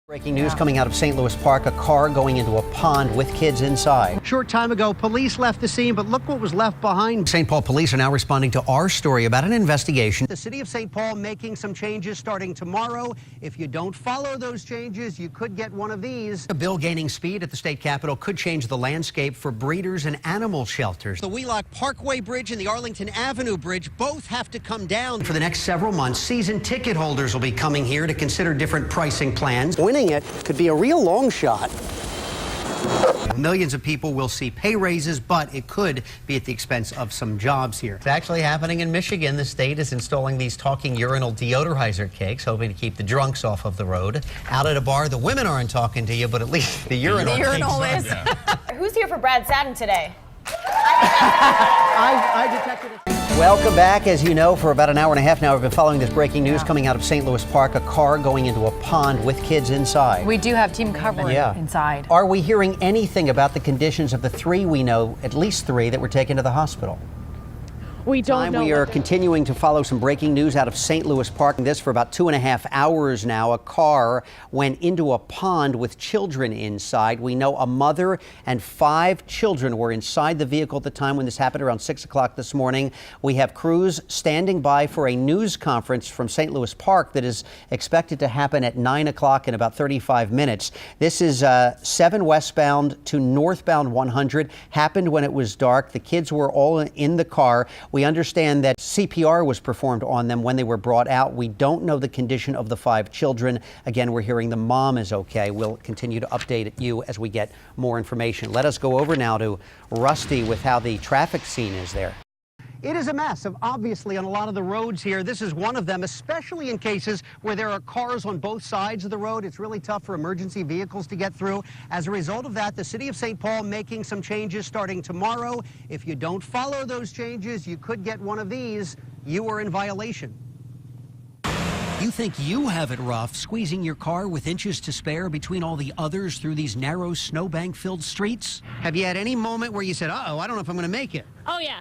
Breaking news coming out of St. Louis Park, a car going into a pond with kids inside. Short time ago, police left the scene, but look what was left behind. St. Paul police are now responding to our story about an investigation. The city of St. Paul making some changes starting tomorrow. If you don't follow those changes, you could get one of these. A bill gaining speed at the state capitol could change the landscape for breeders and animal shelters. The Wheelock Parkway Bridge and the Arlington Avenue Bridge both have to come down. For the next several months, season ticket holders will be coming here to consider different pricing plans. Winning it could be a real long shot. Millions of people will see pay raises, but it could be at the expense of some jobs here. It's actually happening in Michigan. The state is installing these talking urinal deodorizer cakes, hoping to keep the drunks off of the road. Out at a bar, the women aren't talking to you, but at least the urinal is. Yeah. Who's here for Brad Sattin today? I detected it. Welcome back. As you know, for about an hour and a half now, we've been following this breaking news coming out of St. Louis Park, a car going into a pond with kids inside. We do have team coverage inside. Are we hearing anything about the conditions of the three we know, at least three, that were taken to the hospital? We don't know. We are continuing to follow some breaking news out of St. Louis Park. This for about 2.5 hours now. A car went into a pond with children inside. We know a mother and 5 children were inside the vehicle at the time when this happened, around 6 o'clock this morning. We have crews standing by for a news conference from St. Louis Park that is expected to happen at 9 o'clock in about 35 minutes. This is 7 westbound to northbound 100. Happened when it was dark. The kids were all in the car. We understand that CPR was performed on them when they were brought out. We don't know the condition of the 5 children. Again, we're hearing the mom is okay. We'll continue to update you as we get more information. Let us go over now to Rusty with how the traffic scene is there. It is a mess, obviously, on a lot of the roads here. This is one of them, especially in cases where there are cars on both sides of the road. It's really tough for emergency vehicles to get through. As a result of that, the city of St. Paul making some changes starting tomorrow. If you don't follow those changes, you could get one of these. You are in violation. You think you have it rough, squeezing your car with inches to spare between all the others through these narrow snowbank-filled streets? Have you had any moment where you said, uh-oh, I don't know if I'm going to make it? Oh, yeah.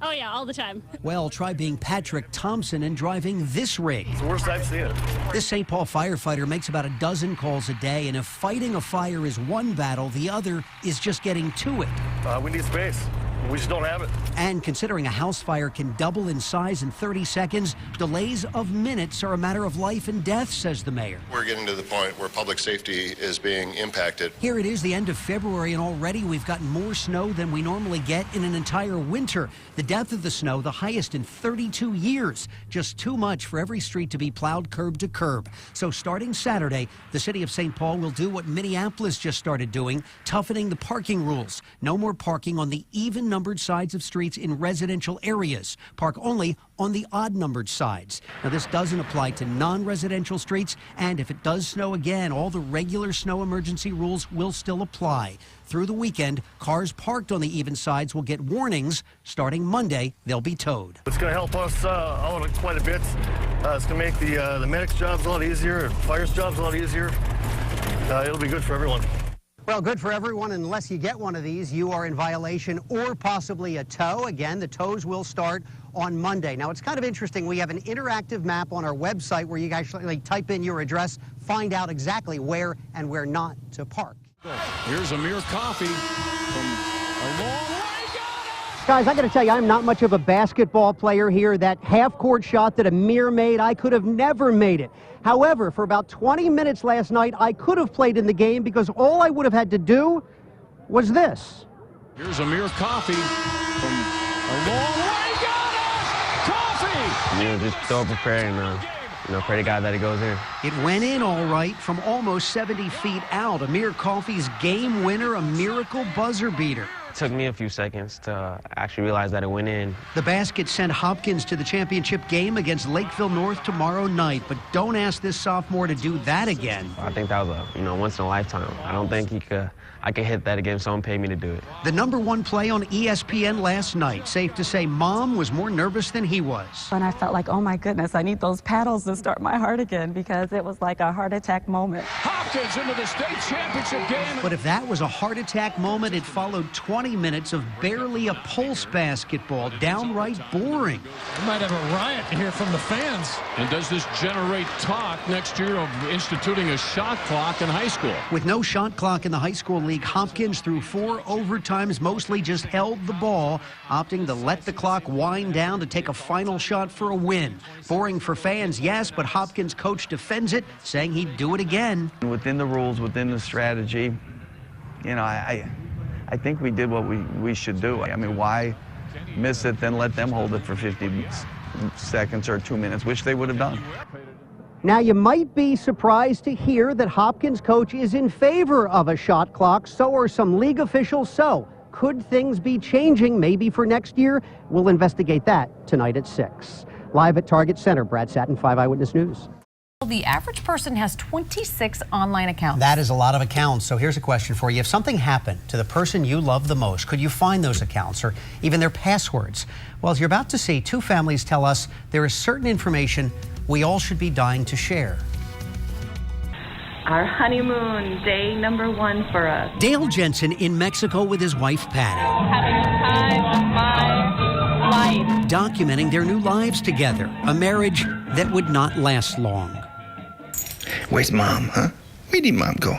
Oh, yeah, all the time. Well, try being Patrick Thompson and driving this rig. It's the worst I've seen it. This St. Paul firefighter makes about 12 calls a day, and if fighting a fire is one battle, the other is just getting to it. We need space. We just don't have it. And considering a house fire can double in size in 30 seconds, delays of minutes are a matter of life and death, says the mayor. We're getting to the point where public safety is being impacted. Here it is, the end of February, and already we've gotten more snow than we normally get in an entire winter. The depth of the snow, the highest in 32 years. Just too much for every street to be plowed curb to curb. So starting Saturday, the city of St. Paul will do what Minneapolis just started doing, toughening the parking rules. No more parking on the even-numbered sides of streets in residential areas. Park only on the odd-numbered sides. Now, this doesn't apply to non-residential streets, and if it does snow again, all the regular snow emergency rules will still apply. Through the weekend, cars parked on the even sides will get warnings. Starting Monday, they'll be towed. It's going to help us out quite a bit. It's going to make the medics' jobs a lot easier, fire's jobs a lot easier. It'll be good for everyone. Well, good for everyone. Unless you get one of these, you are in violation or possibly a tow. Again, the tows will start on Monday. Now, it's kind of interesting. We have an interactive map on our website where you guys actually type in your address, find out exactly where and where not to park. Here's Amir Coffey from a long way. Guys, I got to tell you, I'm not much of a basketball player here. That half-court shot that Amir made, I could have never made it. However, for about 20 minutes last night, I could have played in the game because all I would have had to do was this. Here's Amir Coffey from a long way. Got it! Coffey! Just so prepared and pray to God that it goes in. It went in all right from almost 70 feet out. Amir Coffey's game winner, a miracle buzzer beater. It took me a few seconds to actually realize that it went in. The basket sent Hopkins to the championship game against Lakeville North tomorrow night, but don't ask this sophomore to do that again. I think that was a once in a lifetime. I don't think I could hit that again if someone paid me to do it. The #1 play on ESPN last night. Safe to say Mom was more nervous than he was. And I felt like, oh my goodness, I need those paddles to start my heart again because it was like a heart attack moment. Hopkins into the state championship game. But if that was a heart attack moment, it followed 20 20 minutes of barely a pulse basketball, downright boring. We might have a riot here from the fans. And does this generate talk next year of instituting a shot clock in high school? With no shot clock in the high school league, Hopkins through 4 overtimes mostly just held the ball, opting to let the clock wind down to take a final shot for a win. Boring for fans, yes, but Hopkins' coach defends it, saying he'd do it again. Within the rules, within the strategy, you know, I think we did what we should do. I mean, why miss it, then let them hold it for 50 seconds or 2 minutes, which they would have done. Now, you might be surprised to hear that Hopkins' coach is in favor of a shot clock. So are some league officials. So could things be changing maybe for next year? We'll investigate that tonight at 6. Live at Target Center, Brad Sattin, 5 Eyewitness News. The average person has 26 online accounts. That is a lot of accounts. So here's a question for you. If something happened to the person you love the most, could you find those accounts or even their passwords? Well, as you're about to see, 2 families tell us there is certain information we all should be dying to share. Our honeymoon, day number 1 for us. Dale Jensen in Mexico with his wife, Patty. Having the time of my life. Documenting their new lives together, a marriage that would not last long. Where's Mom, huh? Where did Mom go?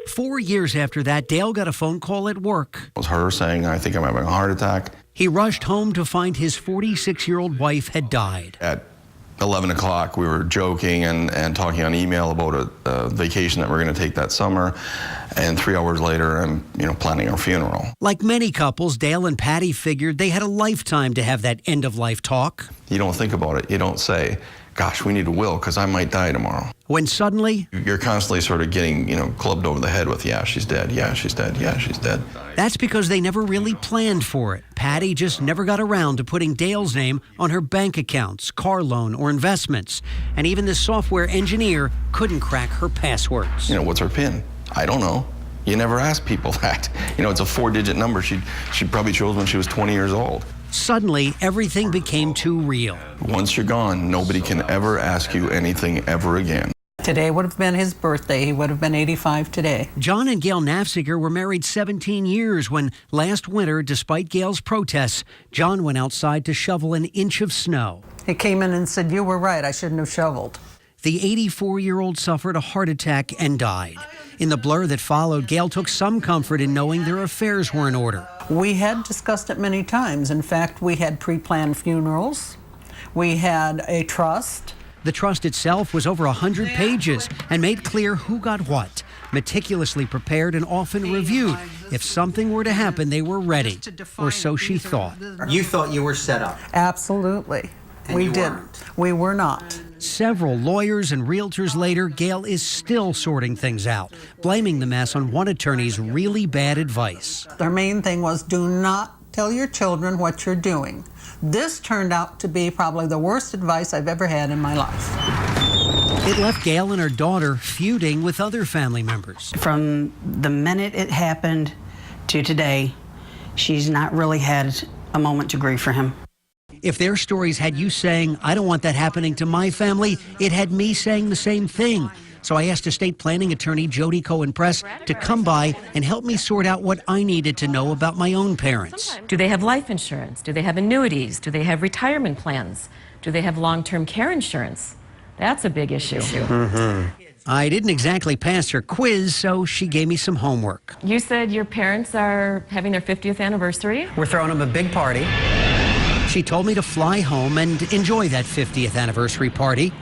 4 years after that, Dale got a phone call at work. It was her saying, I think I'm having a heart attack. He rushed home to find his 46-year-old wife had died. At 11 o'clock, we were joking and talking on email about a vacation that we're going to take that summer. And 3 hours later, I'm planning our funeral. Like many couples, Dale and Patty figured they had a lifetime to have that end-of-life talk. You don't think about it. You don't say, gosh, we need a will because I might die tomorrow. When suddenly, you're constantly sort of getting, clubbed over the head with, yeah, she's dead, yeah, she's dead, yeah, she's dead. That's because they never really planned for it. Patty just never got around to putting Dale's name on her bank accounts, car loan, or investments. And even the software engineer couldn't crack her passwords. What's her PIN? I don't know. You never ask people that. It's a 4-digit number she probably chose when she was 20 years old. Suddenly, everything became too real. Once you're gone, nobody can ever ask you anything ever again. Today would have been his birthday. He would have been 85 today. John and Gail Nafziger were married 17 years when last winter, despite Gail's protests, John went outside to shovel an inch of snow. He came in and said, "You were right, I shouldn't have shoveled." The 84-year-old suffered a heart attack and died. In the blur that followed, Gail took some comfort in knowing their affairs were in order. We had discussed it many times. In fact, we had pre-planned funerals. We had a trust. The trust itself was over 100 pages and made clear who got what. Meticulously prepared and often reviewed. If something were to happen, they were ready. Or so she thought. You thought you were set up? Absolutely. We didn't. We were not. Several lawyers and realtors later, Gail is still sorting things out, blaming the mess on one attorney's really bad advice. Their main thing was, do not tell your children what you're doing. This turned out to be probably the worst advice I've ever had in my life. It left Gail and her daughter feuding with other family members. From the minute it happened to today, she's not really had a moment to grieve for him. If their stories had you saying, I don't want that happening to my family, it had me saying the same thing. So I asked estate planning attorney Jody Cohen-Press to come by and help me sort out what I needed to know about my own parents. Do they have life insurance? Do they have annuities? Do they have retirement plans? Do they have long-term care insurance? That's a big issue. I didn't exactly pass her quiz, so she gave me some homework. You said your parents are having their 50th anniversary? We're throwing them a big party. She told me to fly home and enjoy that 50th anniversary party.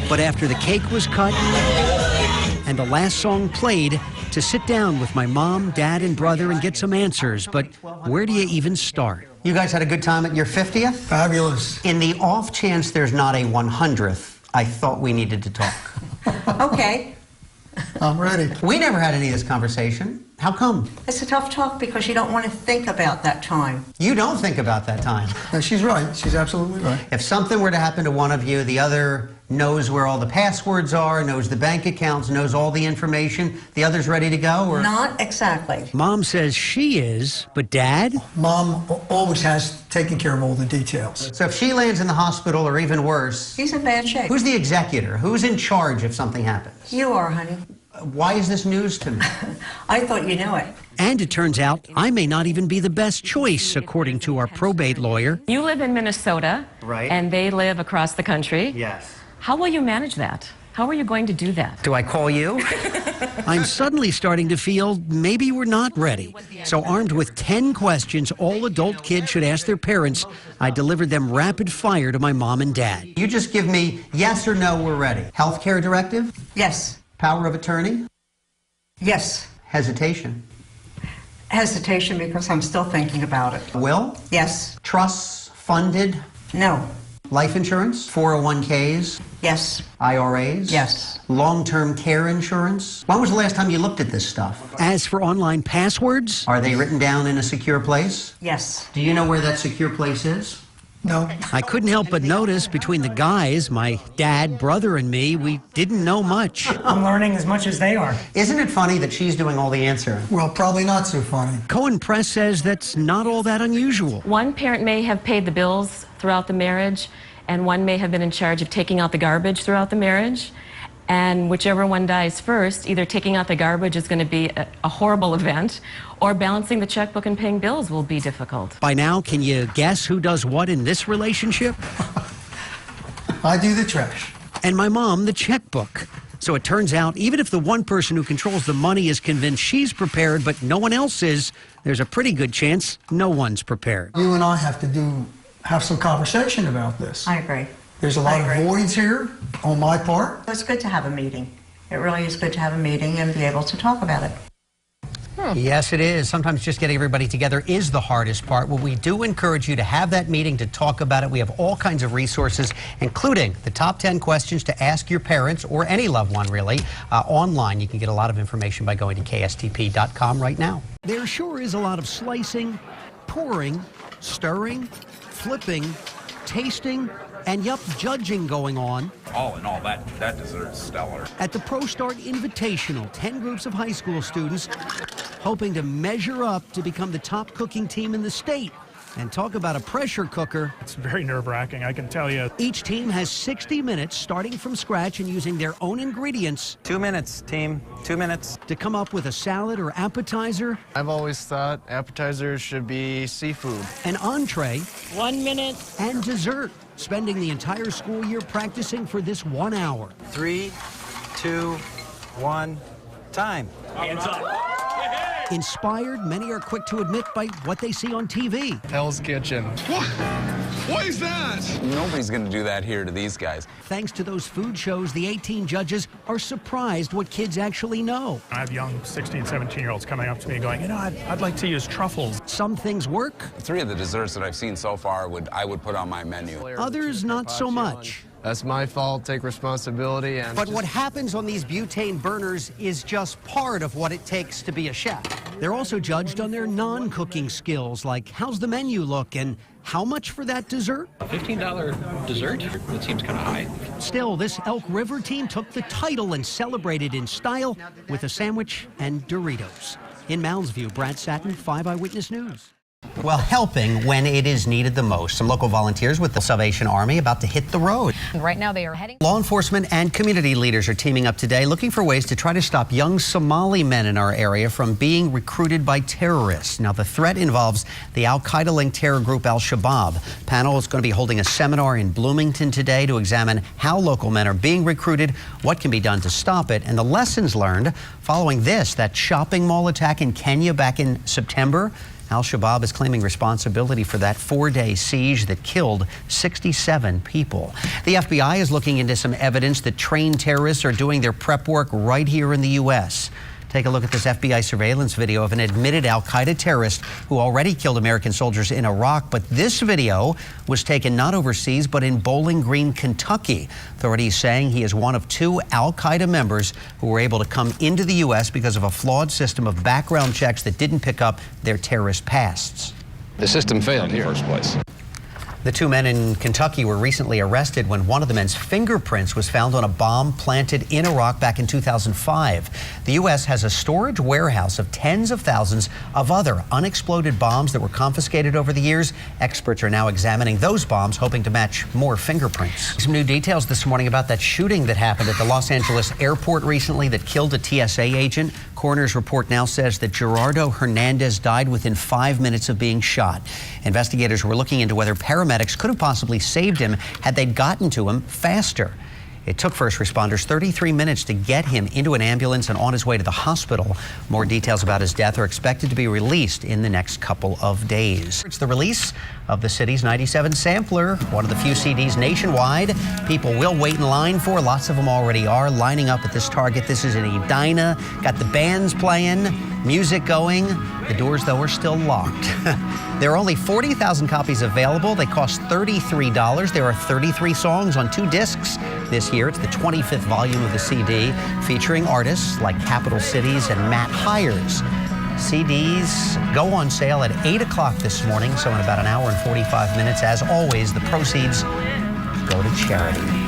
But after the cake was cut and the last song played, to sit down with my mom, dad, and brother and get some answers. But where do you even start? You guys had a good time at your 50th? Fabulous. In the off chance there's not a 100th, I thought we needed to talk. Okay. I'm ready. We never had any of this conversation. How come? It's a tough talk because you don't want to think about that time. You don't think about that time. No, she's right. She's absolutely right. If something were to happen to one of you, the other knows where all the passwords are, knows the bank accounts, knows all the information. The other's ready to go? Or? Not exactly. Mom says she is, but Dad? Mom always has taken care of all the details. So if she lands in the hospital or even worse... He's in bad shape. Who's the executor? Who's in charge if something happens? You are, honey. Why is this news to me? I thought you knew it. And it turns out I may not even be the best choice, according to our probate lawyer. You live in Minnesota, Right. and they live across the country. Yes. How will you manage that? How are you going to do that? Do I call you? I'm suddenly starting to feel maybe we're not ready. So armed with 10 questions all adult kids should ask their parents, I delivered them rapid fire to my mom and dad. You just give me yes or no, we're ready. Healthcare directive? Yes. Power of attorney? Yes. Hesitation? Hesitation because I'm still thinking about it. Will? Yes. Trusts funded? No. Life insurance? 401ks? Yes. IRAs? Yes. Long-term care insurance? When was the last time you looked at this stuff? As for online passwords, are they written down in a secure place? Yes. Do you know where that secure place is? No. I couldn't help but notice between the guys, my dad, brother, and me, we didn't know much. I'm learning as much as they are. Isn't it funny that she's doing all the answering? Well, probably not so funny. Cohen Press says that's not all that unusual. One parent may have paid the bills throughout the marriage, and one may have been in charge of taking out the garbage throughout the marriage. And whichever one dies first, either taking out the garbage is going to be a horrible event, or balancing the checkbook and paying bills will be difficult. By now, can you guess who does what in this relationship? I do the trash. And my mom, the checkbook. So it turns out, even if the one person who controls the money is convinced she's prepared, but no one else is, there's a pretty good chance no one's prepared. You and I have to have some conversation about this. I agree. There's a lot of voids here on my part. It's good to have a meeting. It really is good to have a meeting and be able to talk about it. Yes, it is. Sometimes just getting everybody together is the hardest part. Well, we do encourage you to have that meeting to talk about it. We have all kinds of resources, including the top 10 questions to ask your parents or any loved one, really, online. You can get a lot of information by going to KSTP.com right now. There sure is a lot of slicing, pouring, stirring, flipping, tasting, and yup, judging going on. All in all, that dessert's stellar. At the Pro Start Invitational, 10 groups of high school students hoping to measure up to become the top cooking team in the state. And talk about a pressure cooker. It's very nerve-wracking, I can tell you. Each team has 60 minutes starting from scratch and using their own ingredients. 2 minutes, team. 2 minutes. To come up with a salad or appetizer. I've always thought appetizers should be seafood. An entree. 1 minute. And dessert. Spending the entire school year practicing for this 1 hour. 3, 2, 1, time. Hands up. Inspired, many are quick to admit, by what they see on TV. Hell's Kitchen. What is that? Nobody's going to do that here to these guys. Thanks to those food shows, the 18 judges are surprised what kids actually know. I have young 16, 17-year-olds coming up to me going, you know, I'd like to use truffles. Some things work. 3 of the desserts that I've seen so far I would put on my menu. Others not so much. That's my fault, take responsibility. But what happens on these butane burners is just part of what it takes to be a chef. They're also judged on their non-cooking skills, like how's the menu look and how much for that dessert? A $15 dessert? That seems kind of high. Still, this Elk River team took the title and celebrated in style with a sandwich and Doritos. In Mounds View, Brad Sattin, 5 Eyewitness News. Well, helping when it is needed the most. Some local volunteers with the Salvation Army about to hit the road. Right now they are heading. Law enforcement and community leaders are teaming up today looking for ways to try to stop young Somali men in our area from being recruited by terrorists. Now, the threat involves the al-Qaeda-linked terror group Al-Shabaab. Panel is going to be holding a seminar in Bloomington today to examine how local men are being recruited, what can be done to stop it, and the lessons learned following that shopping mall attack in Kenya back in September. Al-Shabaab is claiming responsibility for that 4-day siege that killed 67 people. The FBI is looking into some evidence that trained terrorists are doing their prep work right here in the U.S. Take a look at this FBI surveillance video of an admitted al-Qaeda terrorist who already killed American soldiers in Iraq. But this video was taken not overseas, but in Bowling Green, Kentucky. Authorities saying he is one of 2 al-Qaeda members who were able to come into the U.S. because of a flawed system of background checks that didn't pick up their terrorist pasts. The system failed here. In the first place. The two men in Kentucky were recently arrested when one of the men's fingerprints was found on a bomb planted in Iraq back in 2005. The U.S. has a storage warehouse of tens of thousands of other unexploded bombs that were confiscated over the years. Experts are now examining those bombs, hoping to match more fingerprints. Some new details this morning about that shooting that happened at the Los Angeles airport recently that killed a TSA agent. Coroner's report now says that Gerardo Hernandez died within 5 minutes of being shot. Investigators were looking into whether paramedics could have possibly saved him had they gotten to him faster. It took first responders 33 minutes to get him into an ambulance and on his way to the hospital. More details about his death are expected to be released in the next couple of days. It's the release of the city's 97 sampler, one of the few CDs nationwide people will wait in line for. Lots of them already are lining up at this Target. This is in Edina. Got the bands playing, music going. The doors, though, are still locked. There are only 40,000 copies available. They cost $33. There are 33 songs on 2 discs this year. It's the 25th volume of the CD, featuring artists like Capital Cities and Matt Hires. CDs go on sale at 8 o'clock this morning, so in about an hour and 45 minutes. As always, the proceeds go to charity.